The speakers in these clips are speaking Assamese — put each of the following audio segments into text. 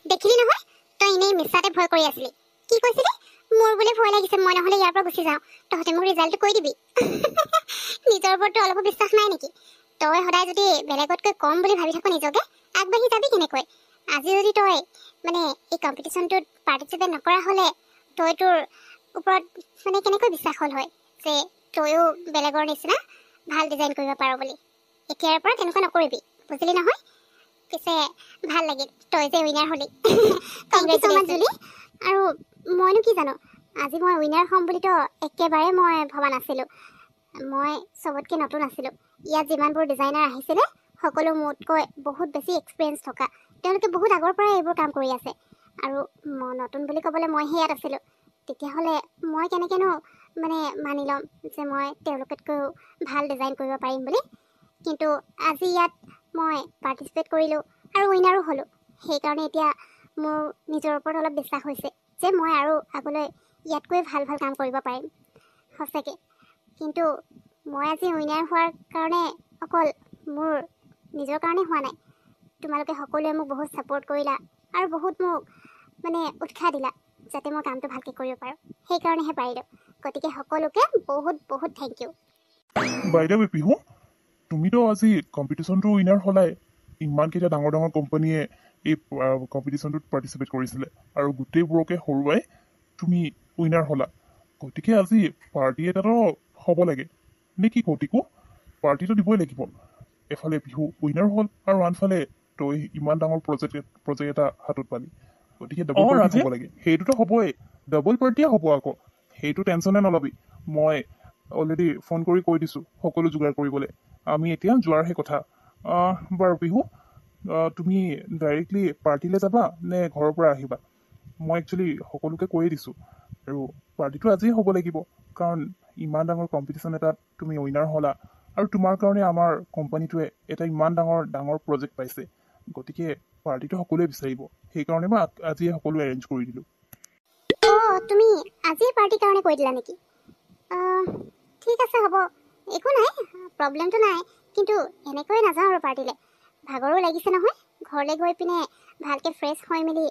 দেখিলি নহয় তই এনেই মিছাতে ভয় কৰি আছিলি কি কৈছিলি মোৰ বুলি ভয় লাগিছে মই নহলে ইয়াৰ পৰা গুচি যাওঁ তহঁতে মোক ৰিজাল্টটো কৈ দিবি নিজৰ ওপৰত অলপ বিশ্বাস নাই নেকি তই সদায় যদি বেলেগতকৈ কম বুলি ভাবি থাক নিজকে আগবাঢ়ি যাবি কেনেকৈ আজি যদি তই মানে এই কম্পিটিশ্যনটোত পাৰ্টিচিপেট নকৰা হ'লে তই তোৰ ওপৰত মানে কেনেকৈ বিশ্বাস হ'ল হয় যে তইও বেলেগৰ নিচিনা ভাল ডিজাইন কৰিব পাৰ বুলি এতিয়াৰ পৰা তেনেকুৱা নকৰিবি বুজিলি নহয় পিছে ভাল লাগিল তই যে উইনাৰ হলি কংগ্ৰেচুলেশ্যন জুলি আৰু মইনো কি জানো আজি মই উইনাৰ হ'ম বুলিতো একেবাৰে মই ভবা নাছিলোঁ মই চবতকৈ নতুন আছিলোঁ ইয়াত যিমানবোৰ ডিজাইনাৰ আহিছিলে সকলো মোতকৈ বহুত বেছি এক্সপিৰিয়েঞ্চ থকা তেওঁলোকে বহুত আগৰ পৰাই এইবোৰ কাম কৰি আছে আৰু মই নতুন বুলি ক'বলৈ মইহে ইয়াত আছিলোঁ তেতিয়াহ'লে মই কেনেকৈনো মানে মানি ল'ম যে মই তেওঁলোকতকৈও ভাল ডিজাইন কৰিব পাৰিম বুলি কিন্তু আজি ইয়াত মই পাৰ্টিচিপেট কৰিলোঁ আৰু উইনাৰো হ'লোঁ সেইকাৰণে এতিয়া মোৰ নিজৰ ওপৰত অলপ বিশ্বাস হৈছে যে মই আৰু আগলৈ ইয়াতকৈ ভাল ভাল কাম কৰিব পাৰিম সঁচাকৈ কিন্তু মই আজি উইনাৰ হোৱাৰ কাৰণে অকল মোৰ নিজৰ কাৰণে হোৱা নাই তোমালোকে সকলোৱে মোক বহুত ছাপোৰ্ট কৰিলা আৰু বহুত মোক মানে উৎসাহ দিলা যাতে মই কামটো ভালকৈ কৰিব পাৰোঁ সেইকাৰণেহে পাৰিলোঁ গতিকে সকলোকে বহুত বহুত থেংক ইউ বাইদেউ পিহু তুমিতো আজি কম্পিটিশ্যনটো উইনাৰ হ'লাই ইমানকেইটা ডাঙৰ ডাঙৰ কোম্পানীয়ে এই কম্পিটিশ্যনটোত পাৰ্টিচিপেট কৰিছিলে আৰু গোটেইবোৰকে হৰুৱাই তুমি উইনাৰ হ'লা গতিকে আজি পাৰ্টি এটাতো হ'ব লাগে নে কি কৌতিকো পাৰ্টিটো দিবই লাগিব এফালে বিহু উইনাৰ হ'ল আৰু আনফালে তই ইমান ডাঙৰ প্ৰজেক্ট এটা হাতত পালি গতিকে ডাবল পাৰ্টি হ'ব লাগে সেইটোতো হ'বই ডাবল পাৰ্টিয়ে হ'ব আকৌ সেইটো টেনশ্যনে নল'বি মই অলৰেডি ফোন কৰি কৈ দিছোঁ সকলো যোগাৰ কৰিবলৈ আমি এতিয়া যোৱাৰহে কথা বাৰু বিহু তুমি ডাইৰেক্টলি পাৰ্টিলৈ যাবা নে ঘৰৰ পৰা আহিবা মই একচুৱেলি সকলোকে কৈয়ে দিছোঁ আৰু পাৰ্টিটো আজিয়ে হ'ব লাগিব কাৰণ ইমান ডাঙৰ কম্পিটিশ্যন এটাত তুমি উইনাৰ হ'লা আৰু তোমাৰ কাৰণে আমাৰ কোম্পানীটোৱে এটা ইমান ডাঙৰ প্ৰজেক্ট পাইছে গতিকে পাৰ্টিটো সকলোৱে বিচাৰিব সেইকাৰণে মই আজিয়ে সকলো এৰেঞ্জ কৰি দিলোঁ অঁ তুমি আজিয়ে পাৰ্টিৰ কাৰণে কৈ দিলা নেকি ঠিক আছে হ'ব একো নাই প্ৰব্লেমটো নাই কিন্তু এনেকৈয়ে নাযাওঁ আৰু পাৰ্টিলৈ ভাগৰো লাগিছে নহয় ঘৰলৈ গৈ পিনে ভালকৈ ফ্ৰেছ হৈ মেলি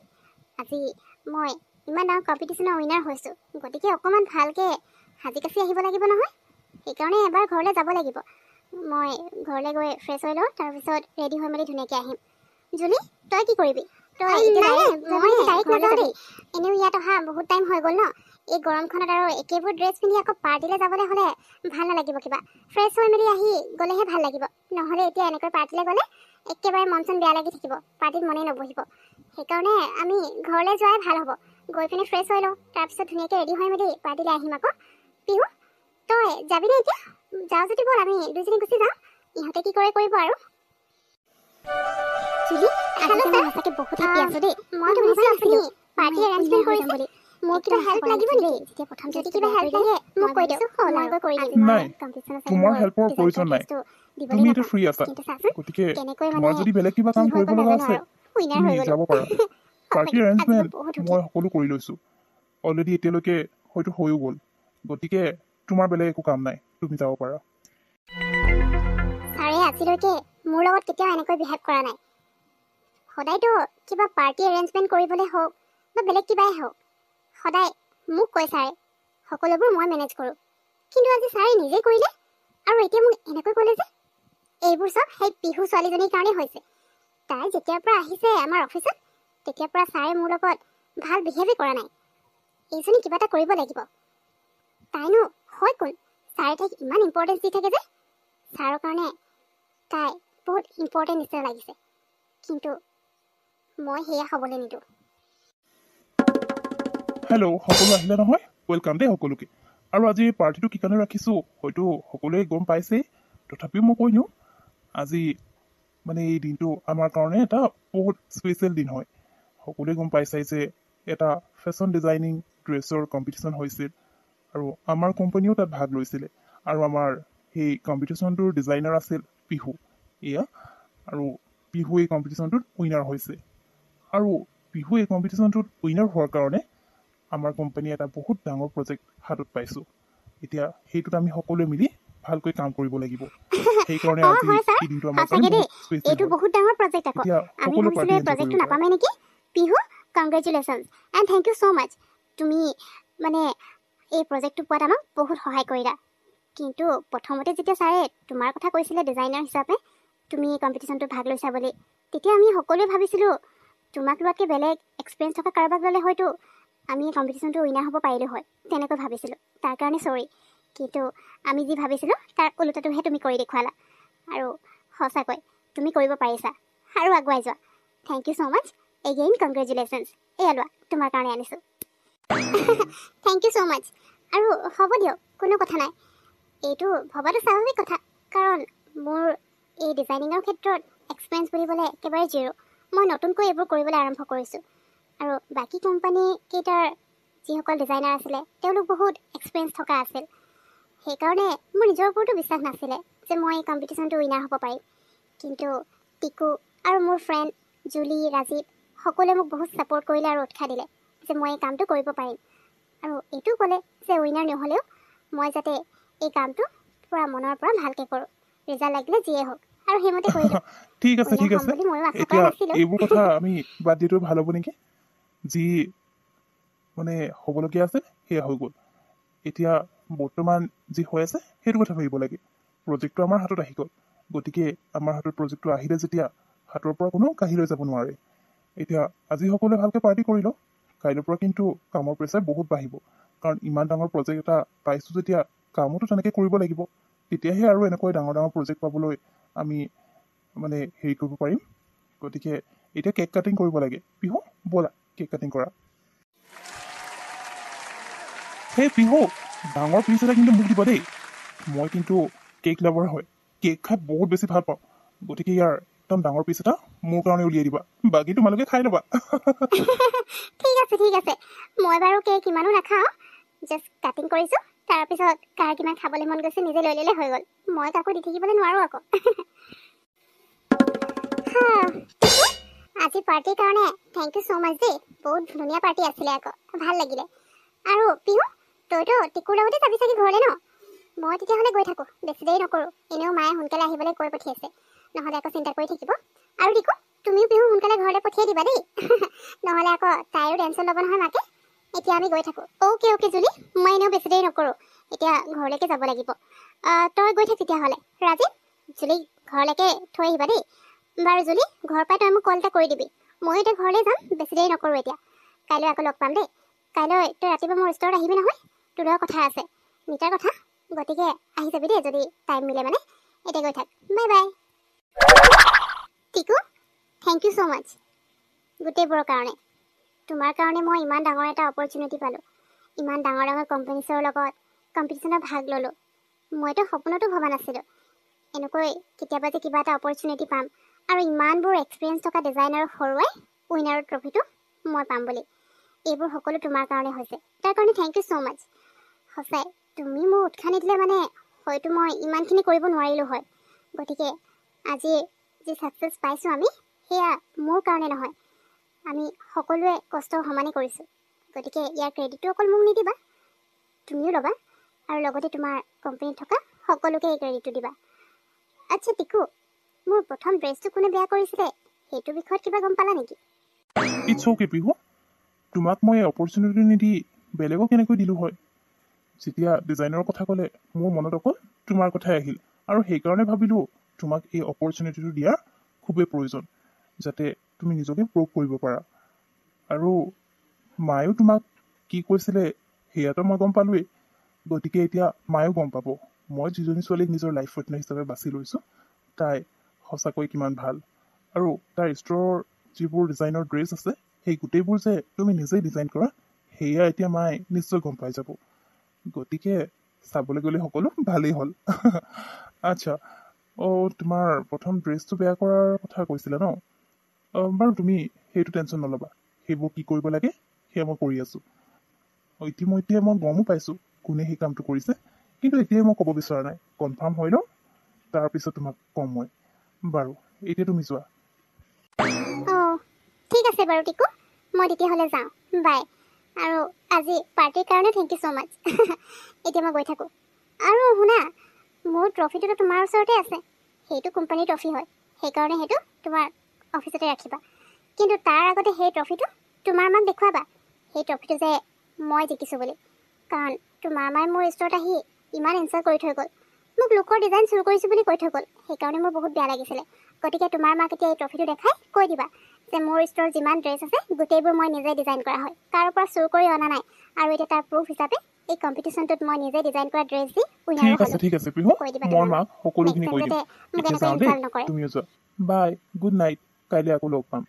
আজি মই ইমান ডাঙৰ কম্পিটিশ্যনৰ উইনাৰ হৈছোঁ গতিকে অকণমান ভালকৈ সাজি কাচি আহিব লাগিব নহয় সেইকাৰণে এবাৰ ঘৰলৈ যাব লাগিব মই ঘৰলৈ গৈ ফ্ৰেছ হৈ লওঁ তাৰপিছত ৰেডি হৈ মেলি ধুনীয়াকৈ আহিম জুলি তই কি কৰিবি তই মই ডাইৰেক্ট নাযাওঁ দেই এনেও ইয়াত অহা বহুত টাইম হৈ গ'ল ন এই গৰমখনত আৰু একেবোৰ ড্ৰেছ পিন্ধি আকৌ পাৰ্টিলৈ যাবলৈ হ'লে ভাল নালাগিব কিবা ফ্ৰেছ হৈ মেলি আহি গ'লেহে ভাল লাগিব নহ'লে এতিয়া এনেকৈ পাৰ্টিলৈ গ'লে একেবাৰে মন চন বেয়া লাগি থাকিব পাৰ্টিত মনেই নবহিব সেইকাৰণে আমি ঘৰলৈ যোৱাই ভাল হ'ব গৈ পিনে ফ্ৰেছ হৈ লওঁ তাৰপিছত ধুনীয়াকৈ ৰেডি হৈ মেলি পাৰ্টিলৈ আহিম আকৌ পিহু তই যাবিনে এতিয়া যাওঁ যদি ব'ল আমি দুইজনী গুচি যাওঁ ইহঁতে কি কৰে কৰিব আৰু জুলি আজি মই সঁচাকৈ বহুত হেপী আছোঁ দেই মই ভাবি আছিলোঁ পাৰ্টি এৰেঞ্জমেণ্ট কৰিম বুলি মোৰ কিবা হেল্প লাগিব নেকি যেতিয়া প্ৰথম যদি কিবা হেল্প লাগে মোক কৈ দিছোঁ মই কৰি দিম নাই তোমাৰ হেল্পৰ প্ৰয়োজন নাই তুমি এতিয়া ফ্ৰী আছা গতিকে তোমাৰ যদি বেলেগ কিবা কাম কৰিব লগা আছে তুমি যাব পাৰা পাৰ্টি এৰেঞ্জমেণ্ট মই সকলো কৰি লৈছোঁ অলৰেডি এতিয়ালৈকে হয়তো হৈও গ'ল গতিকে তোমাৰ বেলেগ একো কাম নাই তুমি যাব পাৰা ছাৰে আজিলৈকে মোৰ লগত কেতিয়াও এনেকৈ বিহেভ কৰা নাই সদায়তো কিবা পাৰ্টি এৰেঞ্জমেণ্ট কৰিবলৈ হওক বা বেলেগ কিবাই হওক সদায় মোক কৈ ছাৰে সকলোবোৰ মই মেনেজ কৰোঁ কিন্তু আজি ছাৰে নিজে কৰিলে আৰু এতিয়া মোক এনেকৈ ক'লে যে এইবোৰ চব সেই পিহু ছোৱালীজনীৰ কাৰণে হৈছে তাই যেতিয়াৰ পৰা আহিছে আমাৰ অফিচত তেতিয়াৰ পৰা ছাৰে মোৰ লগত ভাল বিহেভেই কৰা নাই এইজনী কিবা এটা কৰিব লাগিব তাইনো হয় কোন ছাৰে তাইক ইমান ইম্পৰ্টেঞ্চ দি থাকে যে ছাৰৰ কাৰণে তাই বহুত ইম্পৰ্টেণ্ট নিচিনা লাগিছে কিন্তু মই সেয়া হ'বলৈ নিদিওঁ হেল্ল' সকলো আহিলে নহয় ৱেলকাম দেই সকলোকে আৰু আজি পাৰ্টিটো কি কাৰণে ৰাখিছোঁ হয়তো সকলোৱে গম পাইছেই তথাপিও মই কৈ দিওঁ আজি মানে এই দিনটো আমাৰ কাৰণে এটা বহুত স্পেচিয়েল দিন হয় সকলোৱে গম পাইছে যে এটা ফেশ্বন ডিজাইনিং ড্ৰেছৰ কম্পিটিশ্যন হৈছিল আৰু আমাৰ কোম্পানীও তাত ভাগ লৈছিলে আৰু আমাৰ সেই কম্পিটিশ্যনটোৰ ডিজাইনাৰ আছিল পিহু এয়া আৰু পিহু এই কম্পিটিশ্যনটোত উইনাৰ হৈছে আৰু পিহু এই কম্পিটিশ্যনটোত উইনাৰ হোৱাৰ কাৰণে আমাৰ কোম্পানীয়ে এটা বহুত ডাঙৰ প্ৰজেক্ট হাতত পাইছোঁ এতিয়া সেইটোত আমি সকলোৱে মিলি ভালকৈ কাম কৰিব লাগিব সেইকাৰণে আজি এই দিনটো আমাৰ কাৰণে বহুত স্পেচিয়েল এইটো বহুত ডাঙৰ প্ৰজেক্ট আকৌ আমি ভাবিছিলোঁ এই প্ৰজেক্টটো নাপামেই নেকি Pihu congratulations and thank you so' much. তুমি মানে এই প্ৰজেক্টটো পোৱাত আমাক বহুত সহায় কৰিলা। কিন্তু প্ৰথমতে যেতিয়া ছাৰে তোমাৰ কথা কৈছিলে ডিজাইনাৰ হিচাপে তুমি এই কম্পিটিশ্যনটোত ভাগ লৈছা বুলি, তেতিয়া আমি সকলোৱে ভাবিছিলোঁ তোমাক লোৱাতকৈ বেলেগ এক্সপিৰিয়েঞ্চ থকা কাৰোবাক ল'লে হয়তো আমি এই কম্পিটিশ্যনটো উইনাৰ হ'ব পাৰিলোঁ হয়, তেনেকৈ ভাবিছিলোঁ। তাৰ কাৰণে চৰি, কিন্তু আমি যি ভাবিছিলোঁ তাৰ ওলোটাটোহে তুমি কৰি দেখুৱালা। আৰু সঁচাকৈ তুমি কৰিব পাৰিছা আৰু আগুৱাই যোৱা। Thank you so' much again, congratulations. এয়া লোৱা, তোমাৰ কাৰণে আনিছোঁ। Thank you so' much. আৰু হ'ব দিয়ক, কোনো কথা নাই, এইটো ভবাটো স্বাভাৱিক কথা, কাৰণ মোৰ এই ডিজাইনিঙৰ ক্ষেত্ৰত এক্সপিৰিয়েঞ্চ বুলিবলৈ একেবাৰে জিৰ'। মই নতুনকৈ এইবোৰ কৰিবলৈ আৰম্ভ কৰিছোঁ। আৰু বাকী কোম্পানীকেইটাৰ যিসকল ডিজাইনাৰ আছিলে তেওঁলোক বহুত এক্সপিৰিয়েঞ্চ থকা আছিল। সেইকাৰণে মোৰ নিজৰ ওপৰতো বিশ্বাস নাছিলে যে মই এই কম্পিটিশ্যনটো উইনাৰ হ'ব পাৰিম। কিন্তু টিকু আৰু মোৰ ফ্ৰেণ্ড জুলি, ৰাজীৱ সকলোৱে মোক বহুত ছাপোৰ্ট কৰিলে আৰু উৎসাহ দিলে যে মই এই কামটো কৰিব পাৰিম। আৰু এইটোও ক'লে যে উইনাৰ নহ'লেও মই যাতে এই কামটো পূৰা মনৰ পৰা ভালকৈ কৰোঁ, ৰিজাল্ট লাগিলে যিয়ে হওক। আৰু সেইমতে কৰিলোঁ। ঠিক আছে ঠিক আছে, বুলি ময়ো আশা কৰা এতিয়া নাছিলোঁ। এইবোৰ কথা আমি বাদ দিয়াটো ভাল হ'ব নেকি? যি মানে হ'বলগীয়া আছে সেয়া হৈ গ'ল। এতিয়া বৰ্তমান যি হৈ আছে সেইটো কথা ভাবিব লাগে। প্ৰজেক্টটো আমাৰ হাতত আহি গ'ল, গতিকে আমাৰ হাতত প্ৰজেক্টটো আহিলে যেতিয়া হাতৰ পৰা কোনো কাঢ়ি লৈ যাব নোৱাৰে। এতিয়া আজি সকলোৱে ভালকৈ পাৰ্টি কৰি লওঁ, কাইলৈৰ পৰা কিন্তু কামৰ প্ৰেছাৰ বহুত বাঢ়িব। কাৰণ ইমান ডাঙৰ প্ৰজেক্ট এটা পাইছোঁ যেতিয়া কামতো তেনেকৈ কৰিব লাগিব, তেতিয়াহে আৰু এনেকৈ ডাঙৰ ডাঙৰ প্ৰজেক্ট পাবলৈ আমি মানে হেৰি কৰিব পাৰিম। গতিকে এতিয়া কেক কাটিং কৰিব লাগে। পিহু ব'লা কেক কাটিং কৰা। সেই পিহু ডাঙৰ পিচ এটা কিন্তু মোক দিবা দেই। মই কিন্তু কেক লাভাৰ হয়, কেক খাই বহুত বেছি ভাল পাওঁ। গতিকে ইয়াৰ একদম ডাঙৰ পিচ এটা মোৰ কাৰণে উলিয়াই দিবা, বাকী তোমালোকে খাই ল'বা। ঠিক আছে ঠিক আছে, মই বাৰু কেক ইমানো নাখাওঁ, জাষ্ট কাটিং কৰিছোঁ। তাৰপিছত কাৰ কিমান খাবলৈ মন গৈছে নিজে লৈ ল'লে হৈ গ'ল। মই কাকো দি থাকিবলৈ নোৱাৰোঁ আকৌ। আজি পাৰ্টিৰ কাৰণে থেংক ইউ ছ' মাছ দেই, বহুত ধুনীয়া পাৰ্টি আছিলে আকৌ, ভাল লাগিলে। আৰু পিহু তইতো টিকুৰ লগতে যাবি চাগে ঘৰলৈ ন? মই তেতিয়াহ'লে গৈ থাকোঁ, বেছি দেৰি নকৰোঁ। এনেও মায়ে সোনকালে আহিবলৈ কৈ পঠিয়াইছে, নহ'লে আকৌ চিন্তা কৰি থাকিব। আৰু টিকু তুমিও পিহু সোনকালে ঘৰলৈ পঠিয়াই দিবা দেই, নহ'লে আকৌ তাইৰো টেনশ্যন ল'ব নহয় মাকে। এতিয়া আমি গৈ থাকোঁ। অ'কে অ'কে জুলি, মই এনেও বেছি দেৰি নকৰোঁ, এতিয়া ঘৰলৈকে যাব লাগিব। তই গৈ থাক তেতিয়াহ'লে। ৰাজীৱ জুলি ঘৰলৈকে থৈ আহিবা দেই। বাৰু জুলি, ঘৰৰ পৰাই তই মোক কল এটা কৰি দিবি। ময়ো এতিয়া ঘৰলৈ যাম, বেছি দেৰি নকৰোঁ এতিয়া। কাইলৈ আকৌ লগ পাম দেই। কাইলৈ তই ৰাতিপুৱা মোৰ ষ্টৰত আহিবি নহয়, তোৰ লগত কথা আছে, মিটাৰ কথা। গতিকে আহি যাবি দেই যদি টাইম মিলে মানে। এতিয়া গৈ থাক, bye bye. Tiku thank you so' much গোটেইবোৰৰ কাৰণে। তোমাৰ কাৰণে মই ইমান ডাঙৰ এটা অপৰচুনিটি পালোঁ, ইমান ডাঙৰ ডাঙৰ কোম্পানীছৰ লগত কম্পিটিশ্যনত ভাগ ল'লোঁ। মইতো সপোনতো ভবা নাছিলোঁ এনেকৈ কেতিয়াবা যে কিবা এটা অপৰচুনিটি পাম আৰু ইমানবোৰ এক্সপিৰিয়েঞ্চ থকা ডিজাইনাৰক হৰুৱাই উইনাৰৰ ট্ৰফিটো মই পাম বুলি। এইবোৰ সকলো তোমাৰ কাৰণে হৈছে, তাৰ কাৰণে থেংক ইউ ছ' মাছ। সঁচাই তুমি মোক উৎসাহ নিদিলে মানে হয়তো মই ইমানখিনি কৰিব নোৱাৰিলোঁ হয়। গতিকে আজি যি ছাকচেছ পাইছোঁ আমি, সেয়া মোৰ কাৰণে নহয়, আমি সকলোৱে কষ্ট সমানে কৰিছোঁ। গতিকে ইয়াৰ ক্ৰেডিটটো অকল মোক নিদিবা, তুমিও ল'বা আৰু লগতে তোমাৰ কোম্পানীত থকা সকলোকে এই ক্ৰেডিটটো দিবা। আচ্ছা টিকু, মোৰ প্ৰথম ড্ৰেছটো কোনে বেয়া কৰিছিলে সেইটো বিষয়ত কিবা গম পালা নেকি? ইটছ অ'কে পিহু, তোমাক মই অপৰচুনিটি নিদি বেলেগক কেনেকৈ দিলোঁ হয়? যেতিয়া ডিজাইনাৰৰ কথা ক'লে মোৰ মনত অকল তোমাৰ কথাই আহিল, আৰু সেইকাৰণে ভাবিলোঁ তোমাক এই অপৰচুনিটিটো দিয়াৰ খুবেই প্ৰয়োজন, যাতে তুমি নিজকে প্ৰুভ কৰিব পাৰা। আৰু মায়েও তোমাক কি কৈছিলে সেয়াতো মই গম পালোৱেই। গতিকে এতিয়া মায়েও গম পাব মই যিজনী ছোৱালীক নিজৰ লাইফ পাৰ্টনাৰ হিচাপে বাছি লৈছোঁ তাই সঁচাকৈ কিমান ভাল। আৰু তাইৰ ষ্ট'ৰৰ যিবোৰ ডিজাইনৰ ড্ৰেছ আছে সেই গোটেইবোৰ যে তুমি নিজেই ডিজাইন কৰা সেয়া এতিয়া মায়ে নিশ্চয় গম পাই যাব। গতিকে চাবলৈ গ'লে সকলো ভালেই হ'ল। আচ্ছা, তোমাৰ প্ৰথম ড্ৰেছটো বেয়া কৰাৰ কথা কৈছিলা ন? বাৰু তুমি সেইটো টেনশ্যন নল'বা, সেইবোৰ কি কৰিব লাগে সেয়া মই কৰি আছোঁ। ইতিমধ্যে মই গমো পাইছোঁ কোনে সেই কামটো কৰিছে, কিন্তু এতিয়াই মই ক'ব বিচৰা নাই, কনফাৰ্ম হৈ লওঁ তাৰপিছত তোমাক ক'ম মই। বাৰু এতিয়া তুমি যোৱা। অঁ ঠিক আছে বাৰু টিকু, মই তেতিয়াহ'লে যাওঁ, বাই। আৰু আজি পাৰ্টিৰ কাৰণে থেংক ইউ ছ' মাছ। এতিয়া মই গৈ থাকোঁ। আৰু শুনা, মোৰ ট্ৰফিটোতো তোমাৰ ওচৰতে আছে, সেইটো কোম্পানীৰ ট্ৰফি হয়, সেইকাৰণে সেইটো তোমাৰ অফিচতে ৰাখিবা। কিন্তু তাৰ আগতে সেই ট্ৰফিটো তোমাৰ মাক দেখুৱাবা, সেই ট্ৰফিটো যে মই জিকিছোঁ বুলি। কাৰণ তোমাৰ মায়ে মোৰ ষ্টৰত আহি ইমান ইনচাল্ট কৰি থৈ গ'ল, মোক লোকৰ ডিজাইন চুৰ কৰিছোঁ বুলি কৈ থৈ গ'ল। সেইকাৰণে মোৰ বহুত বেয়া লাগিছিলে। গতিকে তোমাৰ মাক এতিয়া এই ট্ৰফিটো দেখাই কৈ দিবা যে মোৰ ষ্টৰৰ যিমান ড্ৰেছ আছে গোটেইবোৰ মই নিজে ডিজাইন কৰা হয়, কাৰো পৰা চুৰ কৰি অনা নাই। আৰু এতিয়া তাৰ প্ৰুফ হিচাপে এই কম্পিটিশ্যনটোত মই নিজে ডিজাইন কৰা ড্ৰেছ দি উইনাৰো হ'লো। ঠিক আছে পিহু, কৈ দিবা মই তোমাৰ মাক সকলোখিনি কৈ দিম। মোক এতিয়া এনেকৈ যাওঁ দেই, ইনচাল্ট নকৰে। তুমিও যোৱা। বাই, গুড নাইট, কাইলৈ আকৌ লগ পাম।